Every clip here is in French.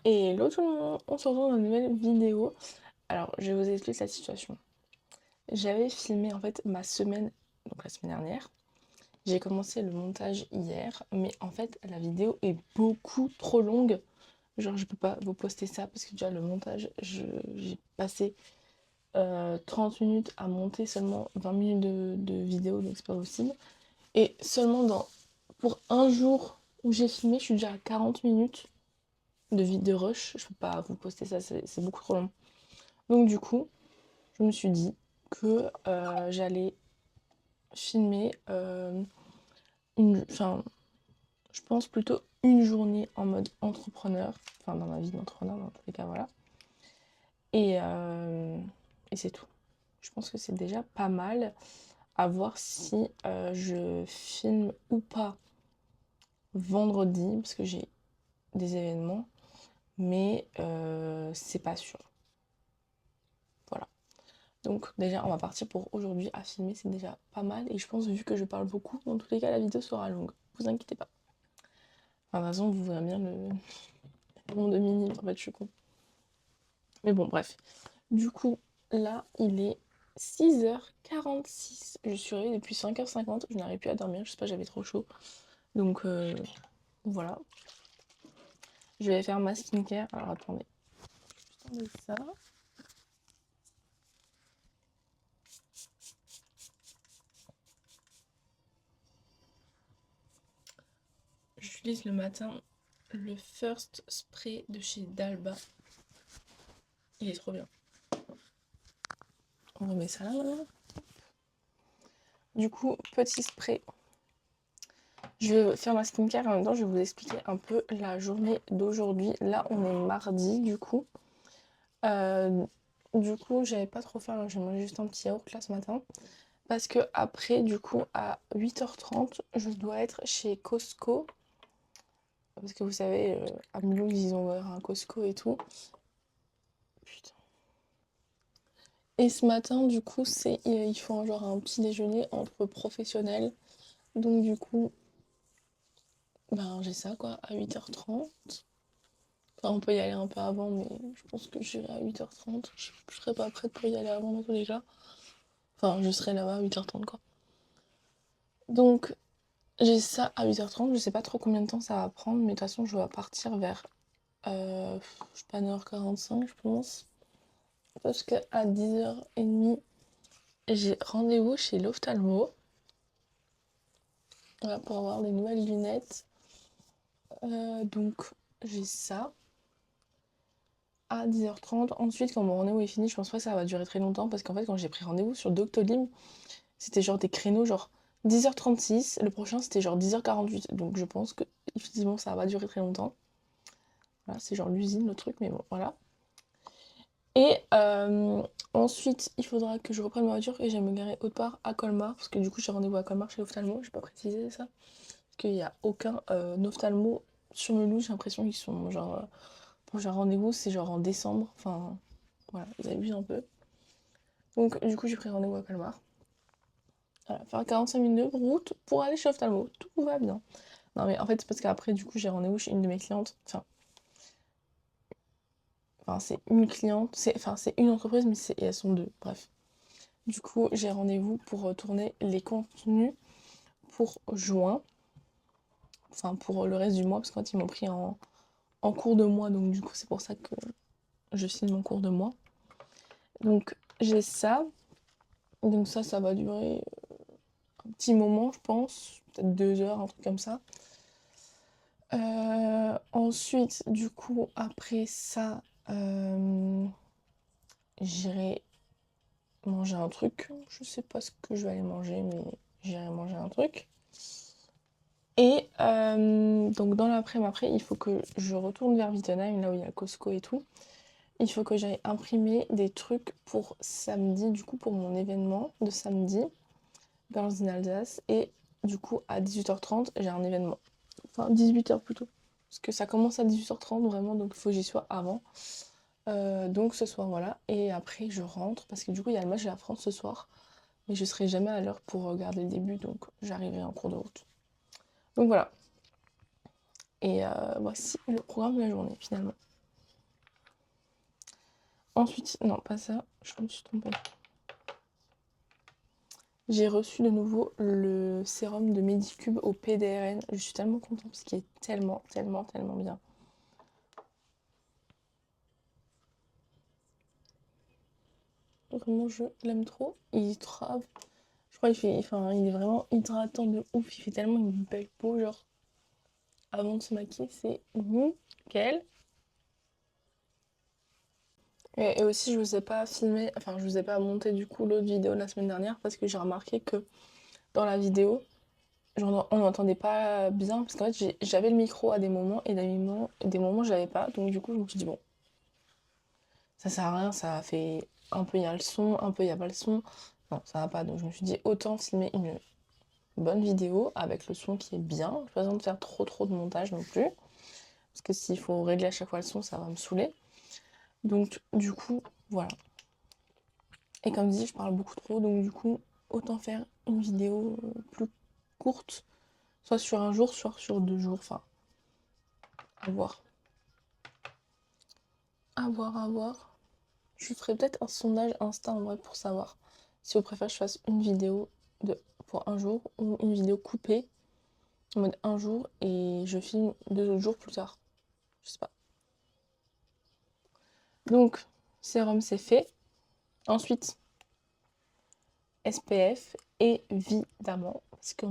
Et l'autre, on se retrouve dans une nouvelle vidéo. Alors, je vais vous expliquer la situation. J'avais filmé en fait ma semaine, donc la semaine dernière. J'ai commencé le montage hier, mais en fait, la vidéo est beaucoup trop longue. Genre, je peux pas vous poster ça parce que déjà, le montage, j'ai passé 30 minutes à monter seulement 20 minutes de vidéo, donc c'est pas possible. Et seulement pour un jour où j'ai filmé, je suis déjà à 40 minutes de rush. Je peux pas vous poster ça, c'est beaucoup trop long. Donc du coup, je me suis dit que j'allais filmer enfin, je pense plutôt une journée en mode entrepreneur, enfin dans ma vie d'entrepreneur dans tous les cas, voilà. Et, euh, et c'est tout. Je pense que c'est déjà pas mal à voir si je filme ou pas vendredi, parce que j'ai des événements, mais c'est pas sûr. Voilà. Donc déjà, on va partir pour aujourd'hui à filmer, c'est déjà pas mal. Et je pense, vu que je parle beaucoup, dans tous les cas, la vidéo sera longue. Vous inquiétez pas. Enfin, de toute façon, vous verrez bien le nombre de minutes, en fait, je suis con. Mais bon, bref. Du coup, là, il est 6h46. Je suis réveillée depuis 5h50. Je n'arrive plus à dormir. Je sais pas, j'avais trop chaud. Donc, voilà. Je vais faire ma skincare. Alors, attendez. Juste ça. J'utilise le matin le First Spray de chez Dalba. Il est trop bien. On remet ça là maintenant. Du coup, petit spray. Je vais faire ma skincare et en même temps je vais vous expliquer un peu la journée d'aujourd'hui. Là on est mardi du coup. Euh, du coup j'avais pas trop faim, j'ai mangé juste un petit yaourt là ce matin. Parce que après du coup à 8h30 je dois être chez Costco. Parce que vous savez, à Mulhouse ils ont ouvert un Costco et tout. Putain. Et ce matin du coup ils font genre un petit déjeuner entre professionnels. Donc du coup ben j'ai ça quoi à 8h30. Enfin, on peut y aller un peu avant, mais je pense que j'irai à 8h30. Je serai pas prête pour y aller avant dans tous les cas. Enfin, je serai là-bas à 8h30 quoi. Donc, j'ai ça à 8h30. Je sais pas trop combien de temps ça va prendre, mais de toute façon, je dois partir vers, je sais pas, 9h45, je pense. Parce que à 10h30, j'ai rendez-vous chez l'ophtalmo. Voilà, pour avoir des nouvelles lunettes. Donc, j'ai ça à 10h30. Ensuite, quand mon rendez-vous est fini, je pense pas que ça va durer très longtemps parce qu'en fait, quand j'ai pris rendez-vous sur Doctolib, c'était genre des créneaux genre 10h36, le prochain c'était genre 10h48. Donc je pense que effectivement ça va pas durer très longtemps. Voilà, c'est genre l'usine le truc, mais bon, voilà. Et ensuite, il faudra que je reprenne ma voiture et j'aille me garer autre part à Colmar, parce que du coup j'ai rendez-vous à Colmar chez l'ophtalmo, j'ai pas précisé ça. Parce qu'il n'y a aucun ophtalmo sur Mulhouse, j'ai l'impression qu'ils sont genre... pour j'ai un rendez-vous, c'est genre en décembre, enfin voilà, ils abusent un peu. Donc du coup j'ai pris rendez-vous à Colmar. Voilà, faire 45 minutes de route pour aller chez l'ophtalmo, tout va bien. Non mais en fait c'est parce qu'après du coup j'ai rendez-vous chez une de mes clientes, enfin c'est une cliente, c'est une entreprise mais et elles sont deux, bref. Du coup j'ai rendez-vous pour tourner les contenus pour juin, enfin pour le reste du mois parce qu'en fait ils m'ont pris en cours de mois donc du coup c'est pour ça que je signe mon cours de mois. Donc j'ai ça, donc ça va durer un petit moment je pense, peut-être 2 heures, un truc comme ça. Ensuite, du coup, après ça, j'irai manger un truc. Je sais pas ce que je vais aller manger, mais j'irai manger un truc. Et donc dans l'après-midi, après, il faut que je retourne vers Wittenheim, là où il y a Costco et tout. Il faut que j'aille imprimer des trucs pour samedi, du coup, pour mon événement de samedi, Girls in Alsace. Et du coup, à 18h30, j'ai un événement. Enfin, 18h plutôt. Parce que ça commence à 18h30 vraiment, donc il faut que j'y sois avant. Donc ce soir, voilà. Et après, je rentre parce que du coup, il y a le match de la France ce soir. Mais je serai jamais à l'heure pour regarder le début, donc j'arriverai en cours de route. Donc voilà. Et voici le programme de la journée finalement. Ensuite, non, pas ça, je me suis trompée. J'ai reçu de nouveau le sérum de Medicube au PDRN. Je suis tellement contente parce qu'il est tellement, tellement, tellement bien. Vraiment, je l'aime trop. Je crois il est vraiment hydratant de ouf. Il fait tellement une belle peau, genre, avant de se maquiller, c'est nickel. Et aussi, je vous ai pas filmé, enfin, je vous ai pas monté du coup l'autre vidéo la semaine dernière parce que j'ai remarqué que dans la vidéo, on n'entendait pas bien parce qu'en fait, j'avais le micro à des moments et des moments, je l'avais pas. Donc, du coup, je me suis dit, bon, ça sert à rien, ça fait un peu il y a le son, un peu il y a pas le son. Non, ça va pas. Donc, je me suis dit, autant filmer une bonne vidéo avec le son qui est bien. Pas besoin de faire trop de montage non plus. Parce que s'il faut régler à chaque fois le son, ça va me saouler. Donc, du coup, voilà. Et comme dit, je parle beaucoup trop, donc du coup, autant faire une vidéo plus courte, soit sur un jour, soit sur 2 jours, enfin, à voir. À voir, à voir. Je ferai peut-être un sondage Insta en vrai pour savoir si vous préférez que je fasse une vidéo pour un jour ou une vidéo coupée en mode un jour et je filme 2 autres jours plus tard. Je sais pas. Donc, sérum c'est fait. Ensuite, SPF, évidemment, parce on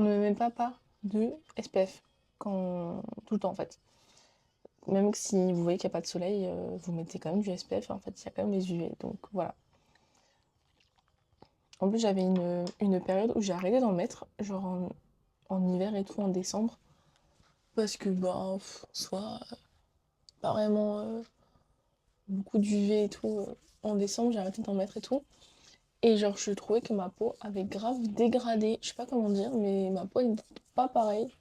ne met pas de SPF tout le temps en fait. Même si vous voyez qu'il n'y a pas de soleil, vous mettez quand même du SPF, en fait, il y a quand même les UV, donc voilà. En plus, j'avais une période où j'ai arrêté d'en mettre, genre en hiver et tout, en décembre, parce que, soit pas vraiment beaucoup d'UV et tout, en décembre, j'ai arrêté d'en mettre et tout. Et genre, je trouvais que ma peau avait grave dégradé, je sais pas comment dire, mais ma peau n'est pas pareille.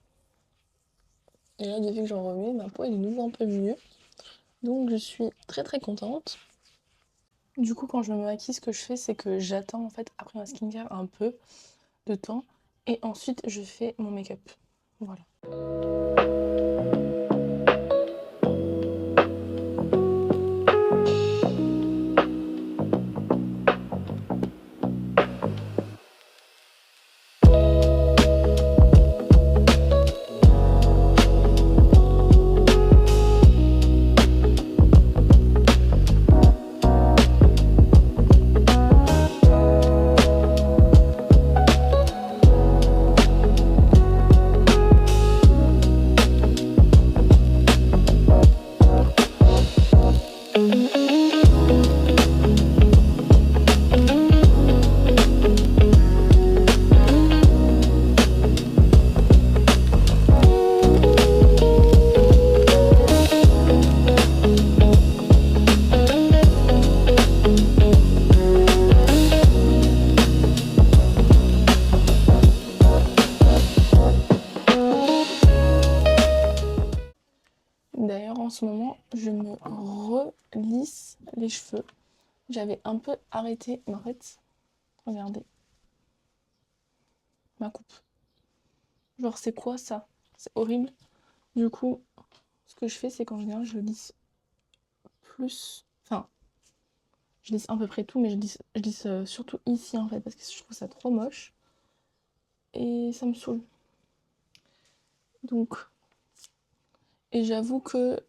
Et là, depuis que j'en remets, ma peau est de nouveau un peu mieux. Donc, je suis très contente. Du coup, quand je me maquille, ce que je fais, c'est que j'attends en fait après ma skincare un peu de temps et ensuite je fais mon make-up. Voilà. D'ailleurs, en ce moment, je me relisse les cheveux. J'avais un peu arrêté, mais en fait, regardez ma coupe. Genre, c'est quoi ça? C'est horrible. Du coup, ce que je fais, c'est qu'en général, je lisse plus. Enfin, je lisse à peu près tout, mais je lisse surtout ici en fait, parce que je trouve ça trop moche. Et ça me saoule. Donc, et j'avoue que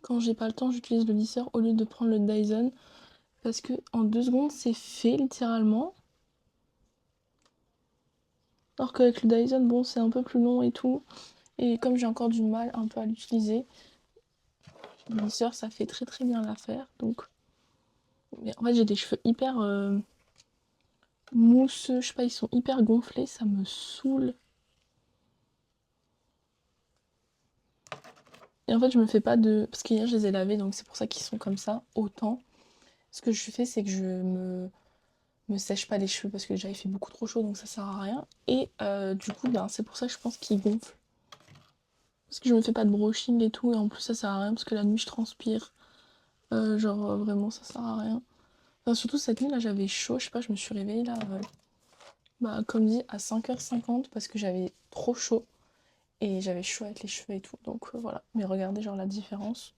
quand j'ai pas le temps, j'utilise le lisseur au lieu de prendre le Dyson. Parce que en 2 secondes, c'est fait littéralement. Alors qu'avec le Dyson, bon, c'est un peu plus long et tout. Et comme j'ai encore du mal un peu à l'utiliser, le lisseur, ça fait très bien l'affaire. Donc, mais en fait, j'ai des cheveux hyper mousseux. Je sais pas, ils sont hyper gonflés. Ça me saoule. Et en fait, je me fais pas de... Parce qu'hier, je les ai lavés, donc c'est pour ça qu'ils sont comme ça, autant. Ce que je fais, c'est que je me sèche pas les cheveux parce que déjà, il fait beaucoup trop chaud, donc ça sert à rien. Et du coup, c'est pour ça que je pense qu'ils gonflent. Parce que je me fais pas de brushing et tout, et en plus, ça sert à rien parce que la nuit, je transpire. Vraiment, ça sert à rien. Enfin, surtout cette nuit, là, j'avais chaud, je sais pas, je me suis réveillée, là, comme dit, à 5h50 parce que j'avais trop chaud. Et j'avais chaud avec les cheveux et tout, donc voilà. Mais regardez, genre, la différence.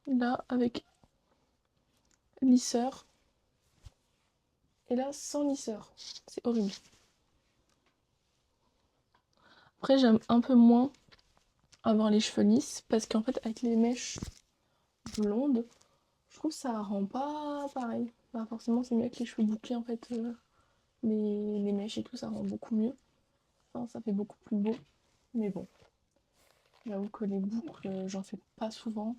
là avec lisseur et là sans lisseur. C'est horrible. Après j'aime un peu moins avoir les cheveux lisses parce qu'en fait avec les mèches blondes, je trouve que ça rend pas pareil. Bah forcément c'est mieux avec les cheveux bouclés en fait, les mèches et tout ça rend beaucoup mieux. Enfin ça fait beaucoup plus beau. Mais bon, j'avoue que les boucles j'en fais pas souvent.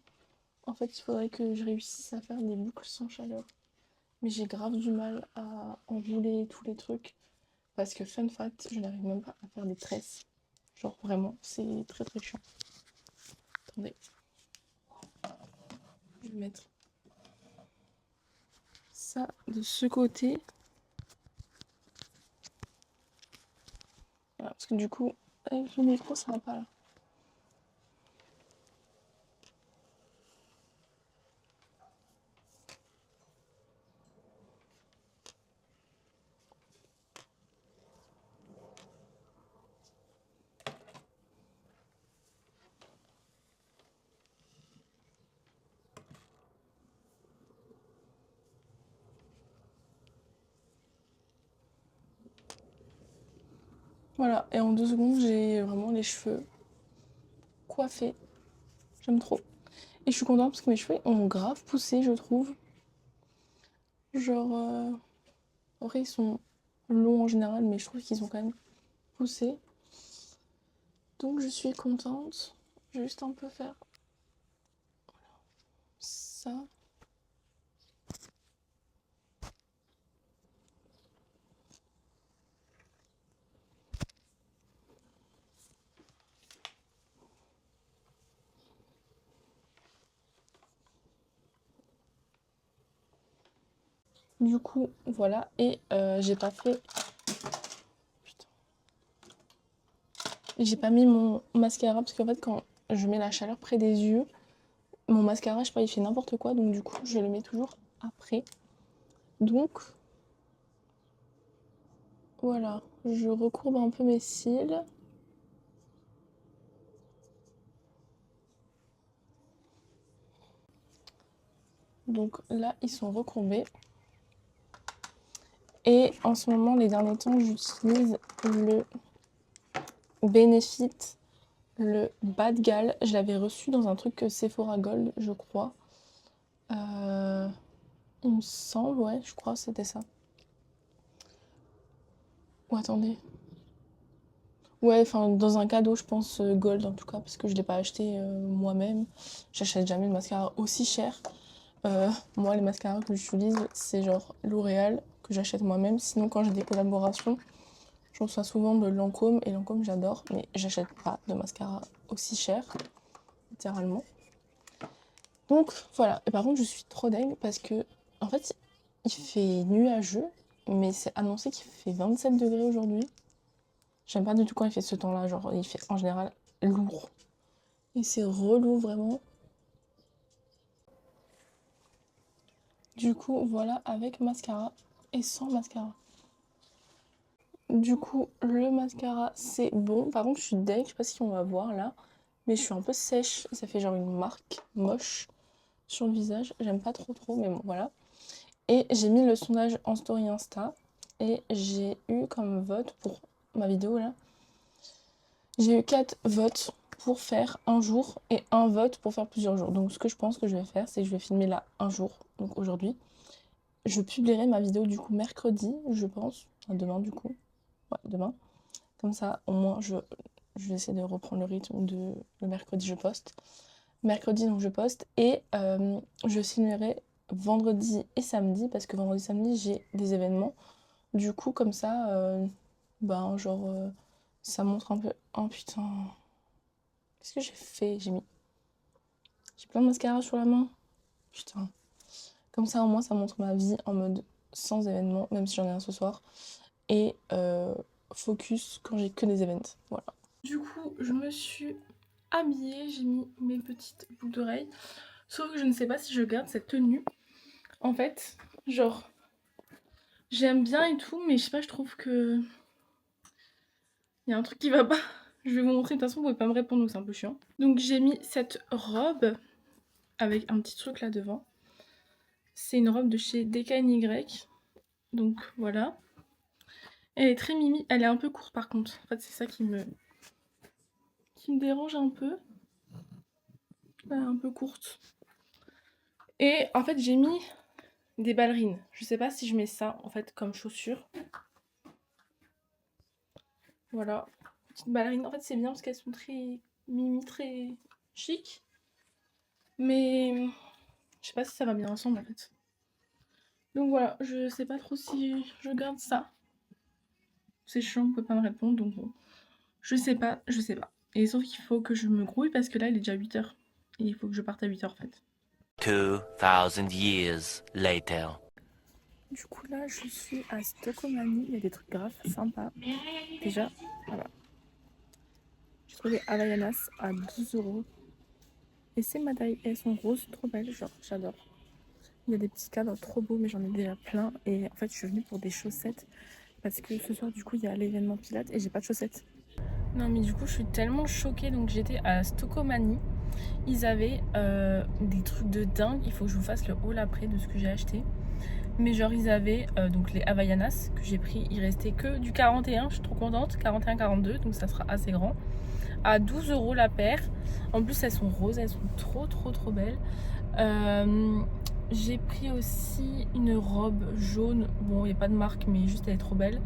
En fait il faudrait que je réussisse à faire des boucles sans chaleur. Mais j'ai grave du mal à enrouler tous les trucs. Parce que fun fact, je n'arrive même pas à faire des tresses. Genre vraiment, c'est très très chiant. Attendez. Je vais mettre ça de ce côté. Voilà, parce que du coup, avec le micro, ça va pas là. Voilà, et en 2 secondes, j'ai vraiment les cheveux coiffés. J'aime trop. Et je suis contente parce que mes cheveux ont grave poussé, je trouve. Genre, après, ils sont longs en général, mais je trouve qu'ils ont quand même poussé. Donc, je suis contente. Je vais juste un peu faire ça. Du coup, voilà. Et j'ai pas fait. Putain. J'ai pas mis mon mascara parce qu'en fait, quand je mets la chaleur près des yeux, mon mascara, je sais pas, il fait n'importe quoi. Donc, du coup, je le mets toujours après. Donc, voilà. Je recourbe un peu mes cils. Donc là, ils sont recourbés. Et en ce moment, les derniers temps, j'utilise le Benefit, le Bad Gal. Je l'avais reçu dans un truc Sephora Gold, je crois. Il me semble, ouais, je crois que c'était ça. Ou attendez. Ouais, enfin, dans un cadeau, je pense Gold en tout cas, parce que je l'ai pas acheté moi-même. J'achète jamais de mascara aussi cher. Moi, les mascaras que j'utilise, c'est genre L'Oréal, que j'achète moi-même. Sinon, quand j'ai des collaborations, je reçois souvent de Lancôme, et Lancôme, j'adore, mais j'achète pas de mascara aussi cher, littéralement. Donc, voilà. Et par contre, je suis trop dingue parce que, en fait, il fait nuageux, mais c'est annoncé qu'il fait 27 degrés aujourd'hui. J'aime pas du tout quand il fait ce temps-là, genre, il fait en général lourd. Et c'est relou, vraiment. Du coup, voilà, avec mascara et sans mascara. Du coup, le mascara, c'est bon. Par contre, je suis deg, je sais pas si on va voir là. Mais je suis un peu sèche. Ça fait genre une marque moche sur le visage. J'aime pas trop trop, mais bon, voilà. Et j'ai mis le sondage en story Insta. Et j'ai eu comme vote pour ma vidéo là. J'ai eu 4 votes pour faire un jour et un vote pour faire plusieurs jours. Donc ce que je pense que je vais faire, c'est que je vais filmer là un jour, donc aujourd'hui. Je publierai ma vidéo du coup mercredi, je pense. Enfin, demain du coup. Ouais, demain. Comme ça, au moins, je vais essayer de reprendre le rythme de le mercredi, je poste. Mercredi, donc je poste. Et je filmerai vendredi et samedi, parce que vendredi, samedi, j'ai des événements. Du coup, comme ça, ben, genre, ça montre un peu. Oh putain. Qu'est-ce que j'ai fait? J'ai plein de mascara sur la main. Putain. Comme ça, au moins, ça montre ma vie en mode sans événement, même si j'en ai un ce soir. Et focus quand j'ai que des events. Voilà. Du coup, je me suis habillée, j'ai mis mes petites boucles d'oreilles. Sauf que je ne sais pas si je garde cette tenue. En fait, genre, j'aime bien et tout, mais je sais pas, je trouve que il y a un truc qui va pas. Je vais vous montrer, de toute façon, vous pouvez pas me répondre, donc c'est un peu chiant. Donc j'ai mis cette robe avec un petit truc là devant. C'est une robe de chez DKNY. Donc voilà. Elle est très mimi. Elle est un peu courte par contre. En fait, c'est ça qui me dérange un peu. Elle est un peu courte. Et en fait, j'ai mis des ballerines. Je sais pas si je mets ça en fait comme chaussure. Voilà. Petites ballerines. En fait, c'est bien parce qu'elles sont très mimi, très chic. Mais je sais pas si ça va bien ensemble en fait. Donc voilà, je sais pas trop si je garde ça. C'est chiant, vous pouvez pas me répondre, donc bon. Je sais pas. Et sauf qu'il faut que je me grouille parce que là il est déjà 8h. Et il faut que je parte à 8h en fait. 2000 years later. Du coup là je suis à Stokomani, il y a des trucs graves sympas. Déjà, voilà. J'ai trouvé des Havaianas à 12 €. Et c'est ma taille, elles sont roses, trop belles, genre j'adore. Il y a des petits cadres trop beaux mais j'en ai déjà plein. Et en fait je suis venue pour des chaussettes. Parce que ce soir du coup il y a l'événement Pilates et j'ai pas de chaussettes. Non mais du coup je suis tellement choquée, donc j'étais à Stokomani. Ils avaient des trucs de dingue, il faut que je vous fasse le haul après de ce que j'ai acheté. Mais genre ils avaient donc les Havaianas que j'ai pris, il restait que du 41, je suis trop contente, 41-42, donc ça sera assez grand. À 12 € la paire. En plus elles sont roses, elles sont trop belles. J'ai pris aussi une robe jaune, bon il n'y a pas de marque mais juste elle est trop belle.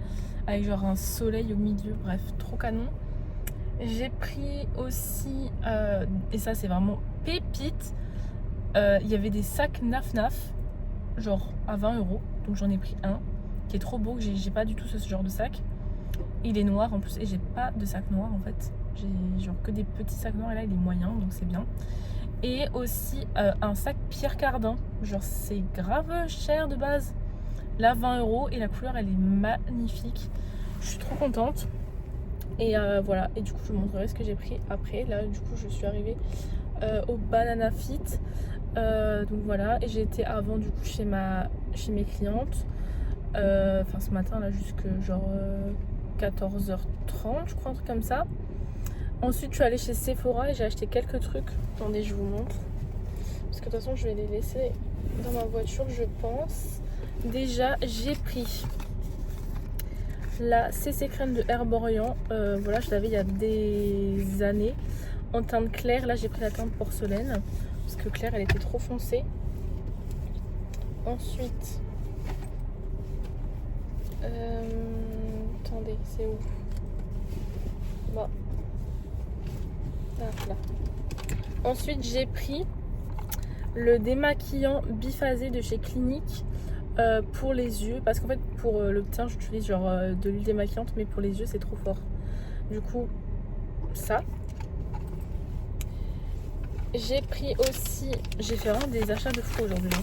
Avec genre un soleil au milieu, bref, trop canon. J'ai pris aussi, et ça c'est vraiment pépite, il y avait des sacs Naf Naf, genre à 20 €. Donc j'en ai pris un qui est trop beau, que j'ai pas du tout ce genre de sac. Il est noir en plus et j'ai pas de sac noir en fait. J'ai genre que des petits sacs noirs et là il est moyen donc c'est bien. Et aussi un sac Pierre Cardin, genre c'est grave cher de base. Là 20 € et la couleur elle est magnifique. Je suis trop contente. Et voilà, et du coup je vous montrerai ce que j'ai pris après. Là du coup je suis arrivée au Banana Fit. Donc voilà, et j'ai été avant du coup chez mes clientes. Enfin ce matin là jusque genre 14h30 je crois, un truc comme ça. Ensuite je suis allée chez Sephora et j'ai acheté quelques trucs. Attendez je vous montre. Parce que de toute façon je vais les laisser dans ma voiture je pense. Déjà j'ai pris la CC crème de Herborian, voilà, je l'avais il y a des années en teinte claire. Là j'ai pris la teinte porcelaine parce que claire elle était trop foncée. Ensuite attendez, c'est où? Bah. Ah, là. Ensuite j'ai pris le démaquillant biphasé de chez Clinique pour les yeux, parce qu'en fait pour le teint j'utilise genre de l'huile démaquillante, mais pour les yeux c'est trop fort. Du coup ça. J'ai pris aussi, j'ai fait vraiment des achats de fou aujourd'hui, hein.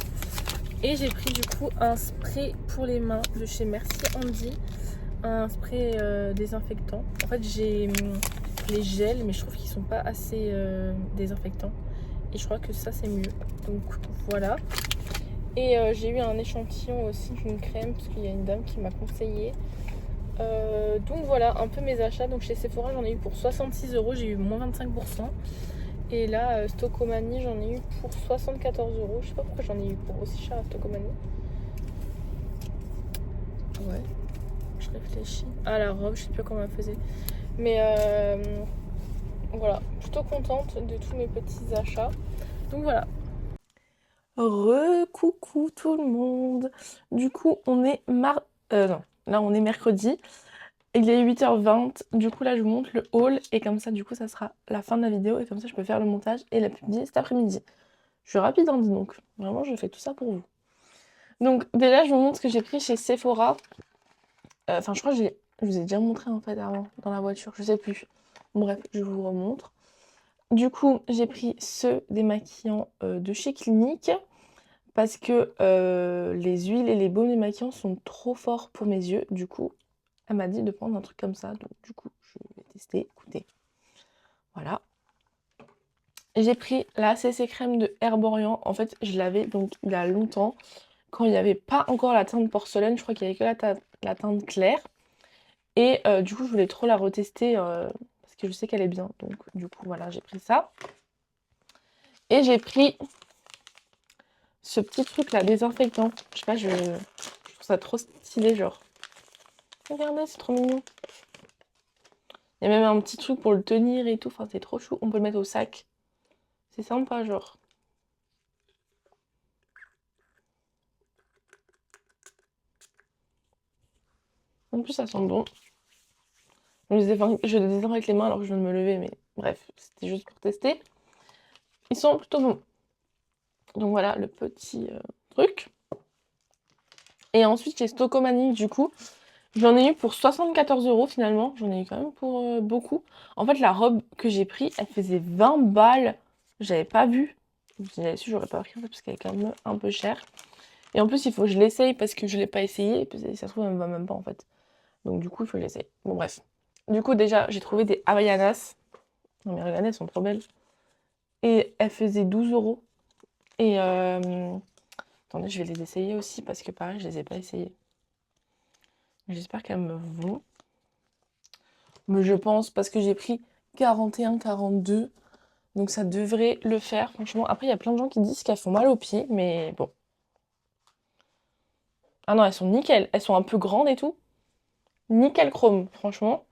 Et j'ai pris du coup un spray pour les mains de chez Merci Andy, un spray désinfectant. En fait j'ai les gels mais je trouve qu'ils sont pas assez désinfectants et je crois que ça c'est mieux, donc voilà. Et j'ai eu un échantillon aussi d'une crème parce qu'il y a une dame qui m'a conseillé. Donc voilà un peu mes achats. Donc chez Sephora j'en ai eu pour 66 €, j'ai eu moins 25%. Et là Stokomani j'en ai eu pour 74 €. Je sais pas pourquoi j'en ai eu pour aussi cher à Stokomani. Ouais, je réfléchis. Ah la robe, je sais plus comment elle faisait. Mais voilà, plutôt contente de tous mes petits achats. Donc voilà. Coucou tout le monde. Du coup, on est non, là on est mercredi. Il est 8h20. Du coup, là je vous montre le haul et comme ça, du coup, ça sera la fin de la vidéo et comme ça, je peux faire le montage et la publier cet après-midi. Je suis rapide, hein, dis donc. Vraiment, je fais tout ça pour vous. Donc déjà, je vous montre ce que j'ai pris chez Sephora. Enfin, je crois que je vous ai déjà montré en fait avant dans la voiture. Je sais plus. Bref, je vous remontre. Du coup, j'ai pris ce démaquillant de chez Clinique parce que les huiles et les baumes démaquillants sont trop forts pour mes yeux. Du coup, elle m'a dit de prendre un truc comme ça. Donc du coup, je vais tester. Écoutez. Voilà. J'ai pris la CC crème de Herborian. En fait, je l'avais donc il y a longtemps. Quand il n'y avait pas encore la teinte porcelaine. Je crois qu'il n'y avait que la teinte claire. Et du coup, je voulais trop la retester parce que je sais qu'elle est bien. Donc du coup, voilà, j'ai pris ça. Et j'ai pris ce petit truc là, désinfectant. Je sais pas, je trouve ça trop stylé, genre. Regardez, c'est trop mignon. Il y a même un petit truc pour le tenir et tout. Enfin, c'est trop chou. On peut le mettre au sac. C'est sympa, genre. En plus, ça sent bon. Je désinfecte les mains alors que je viens de me lever, mais bref, c'était juste pour tester. Ils sont plutôt bons. Donc voilà le petit truc. Et ensuite, j'ai Stocomanie, du coup. J'en ai eu pour 74 € finalement. J'en ai eu quand même pour beaucoup. En fait, la robe que j'ai pris, elle faisait 20 balles. J'avais pas vu. Si j'avais su, j'aurais pas pris en fait, parce qu'elle est quand même un peu chère. Et en plus, il faut que je l'essaye parce que je l'ai pas essayé. Et puis, ça se trouve, elle me va même pas en fait. Donc, du coup, il faut que je l'essaye. Bon, bref. Du coup, déjà, j'ai trouvé des Havaianas. Non, mais regardez, elles sont trop belles. Et elles faisaient 12 €. Et attendez, je vais les essayer aussi parce que pareil, je les ai pas essayées. J'espère qu'elles me vont. Mais je pense parce que j'ai pris 41, 42. Donc ça devrait le faire, franchement. Après, il y a plein de gens qui disent qu'elles font mal aux pieds, mais bon. Ah non, elles sont nickel. Elles sont un peu grandes et tout. Nickel chrome, franchement.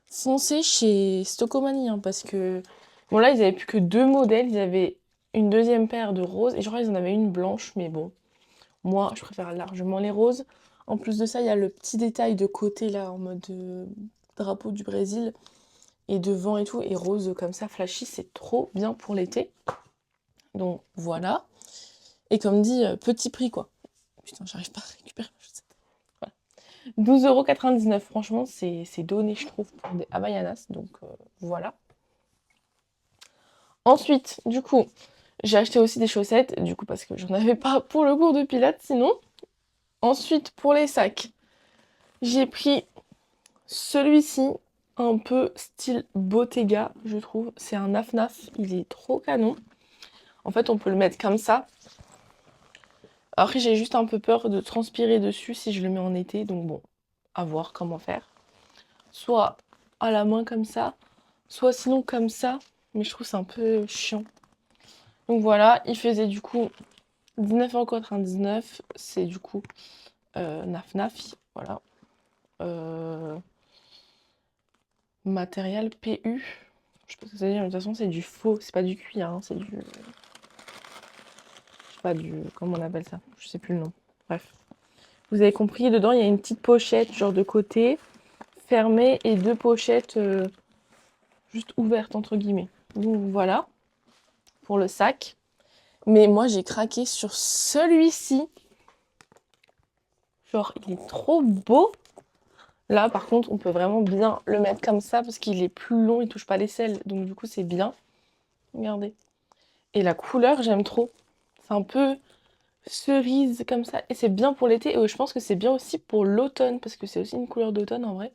Foncez chez Stocomanie, hein, parce que... Bon, là, ils avaient plus que 2 modèles. Ils avaient une deuxième paire de roses. Et je crois qu'ils en avaient une blanche, mais bon. Moi, je préfère largement les roses. En plus de ça, il y a le petit détail de côté, là, en mode drapeau du Brésil. Et devant et tout, et rose comme ça, flashy, c'est trop bien pour l'été. Donc, voilà. Et comme dit, petit prix, quoi. Putain, j'arrive pas à récupérer ma chaussette. Voilà. 12,99 €, franchement, c'est donné, je trouve, pour des Havaianas. Donc, voilà. Ensuite, du coup, j'ai acheté aussi des chaussettes, du coup, parce que j'en avais pas pour le cours de pilates, sinon. Ensuite, pour les sacs, j'ai pris celui-ci, un peu style Bottega, je trouve. C'est un naf-naf, il est trop canon. En fait, on peut le mettre comme ça. Après, j'ai juste un peu peur de transpirer dessus si je le mets en été, donc bon, à voir comment faire. Soit à la main comme ça, soit sinon comme ça, mais je trouve c'est un peu chiant. Donc voilà, il faisait du coup 19,99 €, c'est du coup naf-naf, voilà. Matériel PU, je sais pas ce que ça veut dire, mais de toute façon c'est du faux, c'est pas du cuir, hein, c'est du... Je sais pas, du... comment on appelle ça, je sais plus le nom. Bref. Vous avez compris, dedans il y a une petite pochette genre de côté, fermée, et 2 pochettes juste ouvertes entre guillemets. Donc voilà, pour le sac. Mais moi j'ai craqué sur celui-ci. Genre il est trop beau. Là par contre on peut vraiment bien le mettre comme ça parce qu'il est plus long, il touche pas les selles. Donc du coup c'est bien. Regardez. Et la couleur j'aime trop. C'est un peu cerise comme ça. Et c'est bien pour l'été. Et je pense que c'est bien aussi pour l'automne. Parce que c'est aussi une couleur d'automne en vrai.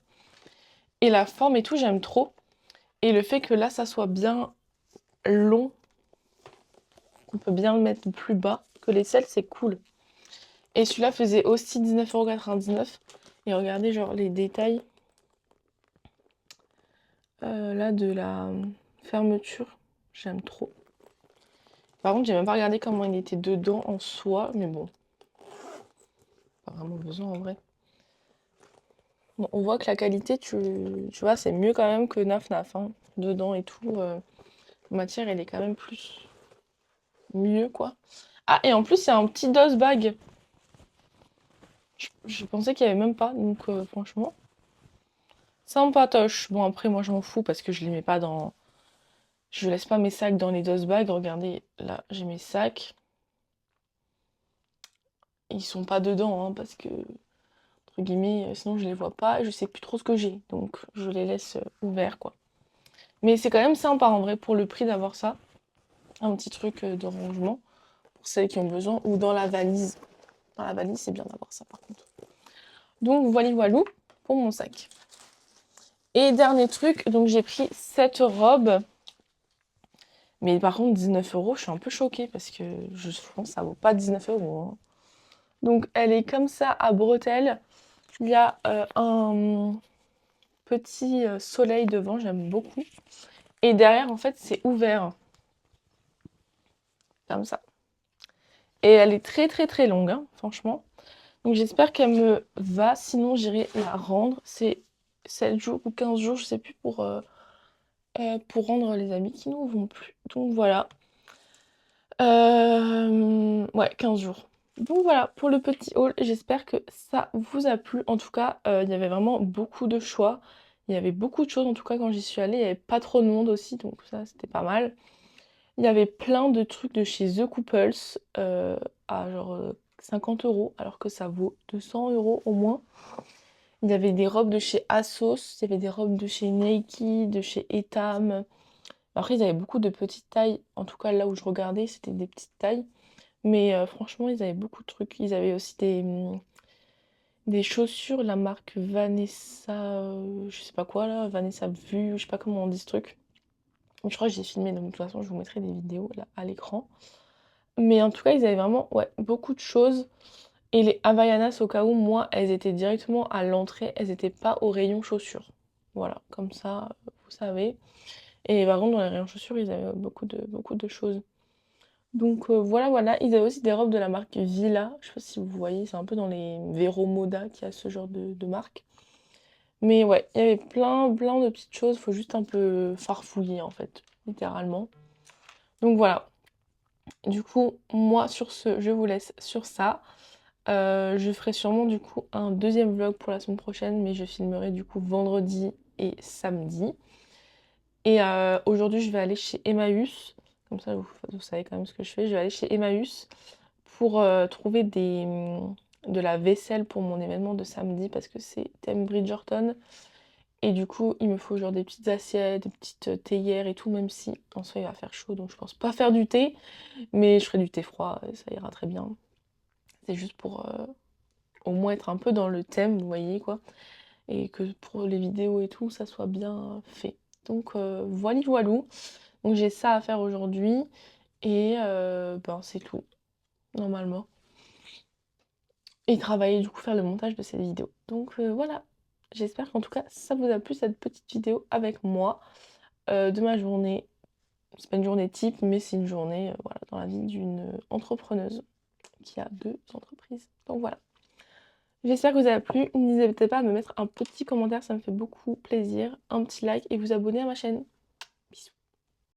Et la forme et tout j'aime trop. Et le fait que là ça soit bien long. On peut bien le mettre plus bas que les selles, c'est cool. Et celui-là faisait aussi 19,99 €. Et regardez genre les détails là de la fermeture. J'aime trop. Par contre, j'ai même pas regardé comment il était dedans en soi, mais bon. Pas vraiment besoin en vrai. Bon, on voit que la qualité, tu vois, c'est mieux quand même que Naf Naf. Hein. Dedans et tout. La matière, elle est quand même plus mieux, quoi. Ah, et en plus, il y a un petit dose bag. Je pensais qu'il y avait même pas, donc franchement. Sympatoche. Bon, après, moi, je m'en fous parce que je les mets pas dans... Je laisse pas mes sacs dans les dust bags. Regardez, là, j'ai mes sacs. Ils sont pas dedans, hein, parce que, entre guillemets, sinon je les vois pas et je sais plus trop ce que j'ai. Donc, je les laisse ouverts, quoi. Mais c'est quand même sympa, en vrai, pour le prix d'avoir ça. Un petit truc de rangement pour celles qui ont besoin. Ou dans la valise. Dans la valise, c'est bien d'avoir ça, par contre. Donc, voilou pour mon sac. Et dernier truc, donc j'ai pris cette robe. Mais par contre, 19 €, je suis un peu choquée parce que je pense que ça vaut pas 19 €. Hein. Donc elle est comme ça à bretelles. Il y a un petit soleil devant, j'aime beaucoup. Et derrière, en fait, c'est ouvert. Comme ça. Et elle est très très très longue, hein, franchement. Donc j'espère qu'elle me va, sinon j'irai la rendre. C'est 7 jours ou 15 jours, je sais plus, pour rendre les habits qui n'en vont plus. Donc voilà. Ouais, 15 jours. Donc voilà pour le petit haul. J'espère que ça vous a plu. En tout cas, il y avait vraiment beaucoup de choix. Il y avait beaucoup de choses, en tout cas, quand j'y suis allée. Il n'y avait pas trop de monde aussi, donc ça, c'était pas mal. Il y avait plein de trucs de chez The Couples à genre 50 euros, alors que ça vaut 200 euros au moins. Il y avait des robes de chez ASOS, il y avait des robes de chez Nike, de chez Etam. Après, ils avaient beaucoup de petites tailles. En tout cas, là où je regardais, c'était des petites tailles. Mais franchement, ils avaient beaucoup de trucs. Ils avaient aussi des chaussures, la marque Vanessa, je sais pas quoi là, Vanessa Vue, je sais pas comment on dit ce truc. Je crois que j'ai filmé, donc de toute façon, je vous mettrai des vidéos là à l'écran. Mais en tout cas, ils avaient vraiment ouais, beaucoup de choses. Et les Havaianas, au cas où, moi, elles étaient directement à l'entrée, elles étaient pas au rayon chaussures. Voilà, comme ça, vous savez. Et par contre, dans les rayons chaussures, ils avaient beaucoup de choses. Donc voilà, voilà. Ils avaient aussi des robes de la marque Villa. Je sais pas si vous voyez, c'est un peu dans les Vero Moda qu'il y a ce genre de marque. Mais ouais, il y avait plein de petites choses. Faut juste un peu farfouiller en fait, littéralement. Donc voilà. Du coup, moi sur ce, je vous laisse sur ça. Je ferai sûrement du coup un deuxième vlog pour la semaine prochaine, mais je filmerai du coup vendredi et samedi. Et aujourd'hui, je vais aller chez Emmaüs. Comme ça, vous savez quand même ce que je fais. Je vais aller chez Emmaüs pour trouver de la vaisselle pour mon événement de samedi parce que c'est thème Bridgerton. Et du coup, il me faut genre des petites assiettes, des petites théières et tout, même si en soi il va faire chaud, donc je pense pas faire du thé. Mais je ferai du thé froid, et ça ira très bien. C'est juste pour au moins être un peu dans le thème, vous voyez quoi. Et que pour les vidéos et tout, ça soit bien fait. Donc voilà, voilou. Donc j'ai ça à faire aujourd'hui. Et ben c'est tout, normalement. Et travailler, du coup, faire le montage de cette vidéo. Donc voilà. J'espère qu'en tout cas, ça vous a plu cette petite vidéo avec moi de ma journée. C'est pas une journée type, mais c'est une journée voilà, dans la vie d'une entrepreneuse qui a 2 entreprises. Donc voilà. J'espère que vous avez plu. N'hésitez pas à me mettre un petit commentaire, ça me fait beaucoup plaisir. Un petit like et vous abonner à ma chaîne. Bisous.